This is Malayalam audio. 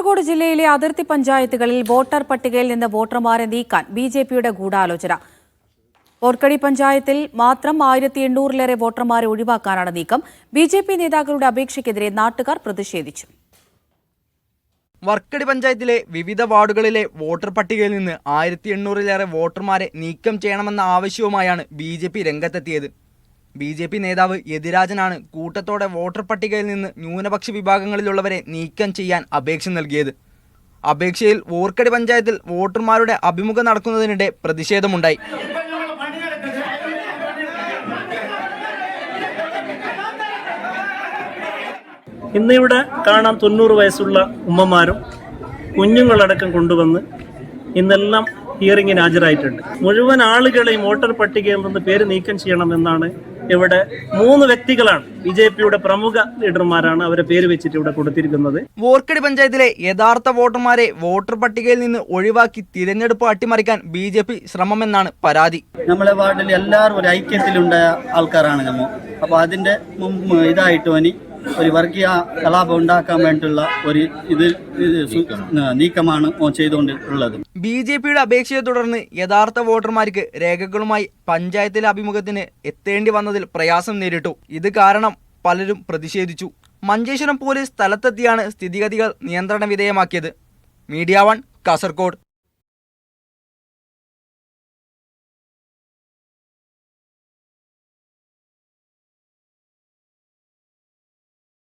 കാസർഗോഡ് ജില്ലയിലെ അതിർത്തി പഞ്ചായത്തുകളിൽ വോട്ടർ പട്ടികയിൽ നിന്ന് വോട്ടർമാരെ നീക്കാൻ ബിജെപിയുടെ ഗൂഢാലോചന. പോർക്കടി പഞ്ചായത്തിൽ മാത്രം 1800-ലേറെ വോട്ടർമാരെ ഒഴിവാക്കാനാണ് നീക്കം. ബിജെപി നേതാക്കളുടെ അപേക്ഷയ്ക്കെതിരെ നാട്ടുകാർ പ്രതിഷേധിച്ചു. വർക്കടി പഞ്ചായത്തിലെ വിവിധ വാർഡുകളിലെ വോട്ടർ പട്ടികയിൽ നിന്ന് 1800-ലേറെ വോട്ടർമാരെ നീക്കം ചെയ്യണമെന്ന ആവശ്യവുമായാണ് ബിജെപി രംഗത്തെത്തിയത്. ബിജെപി നേതാവ് യതിരാജനാണ് കൂട്ടത്തോടെ വോട്ടർ പട്ടികയിൽ നിന്ന് ന്യൂനപക്ഷ വിഭാഗങ്ങളിലുള്ളവരെ നീക്കം ചെയ്യാൻ അപേക്ഷ നൽകിയത്. അപേക്ഷയിൽ വോർക്കടി പഞ്ചായത്തിൽ വോട്ടർമാരുടെ അഭിമുഖം നടക്കുന്നതിനിടെ പ്രതിഷേധമുണ്ടായി. ഇന്നിവിടെ കാണാൻ 90 വയസ്സുള്ള ഉമ്മമാരും കുഞ്ഞുങ്ങളടക്കം കൊണ്ടുവന്ന് ഇന്നെല്ലാം ഹിയറിങ്ങിന് ഹാജരായിട്ടുണ്ട്. മുഴുവൻ ആളുകളെയും വോട്ടർ പട്ടികയിൽ നിന്ന് പേര് നീക്കം ചെയ്യണമെന്നാണ് ഇവിടെ 3 വ്യക്തികളാണ് ബിജെപിയുടെ പ്രമുഖ ലീഡർമാരാണ് അവരെ പേര് വെച്ചിട്ട് ഇവിടെ കൊടുത്തിരിക്കുന്നത്. വോർക്കടി പഞ്ചായത്തിലെ യഥാർത്ഥ വോട്ടർമാരെ വോട്ടർ പട്ടികയിൽ നിന്ന് ഒഴിവാക്കി തിരഞ്ഞെടുപ്പ് അട്ടിമറിക്കാൻ ബിജെപി ശ്രമമെന്നാണ് പരാതി. നമ്മളെ വാർഡിൽ എല്ലാവരും ഒരു ഐക്യത്തിലുണ്ടായ ആൾക്കാരാണ് നമ്മൾ. അപ്പോൾ അതിൻ്റെ ഇതായിട്ട് വനി ഒരു വർഗീയ കലാപം ഉണ്ടാക്കാൻ വേണ്ടിയുള്ള ഒരു നീക്കമാണ് ചെയ്തുകൊണ്ടുള്ളത്. ബിജെപിയുടെ അപേക്ഷയെ തുടർന്ന് യഥാർത്ഥ വോട്ടർമാർക്ക് രേഖകളുമായി പഞ്ചായത്തിലെ അഭിമുഖത്തിന് എത്തേണ്ടി വന്നതിൽ പ്രയാസം നേരിട്ടു. ഇത് കാരണം പലരും പ്രതിഷേധിച്ചു. മഞ്ചേശ്വരം പോലീസ് സ്ഥലത്തെത്തിയാണ് സ്ഥിതിഗതികൾ നിയന്ത്രണ വിധേയമാക്കിയത്. മീഡിയ 1 കാസർഗോഡ്.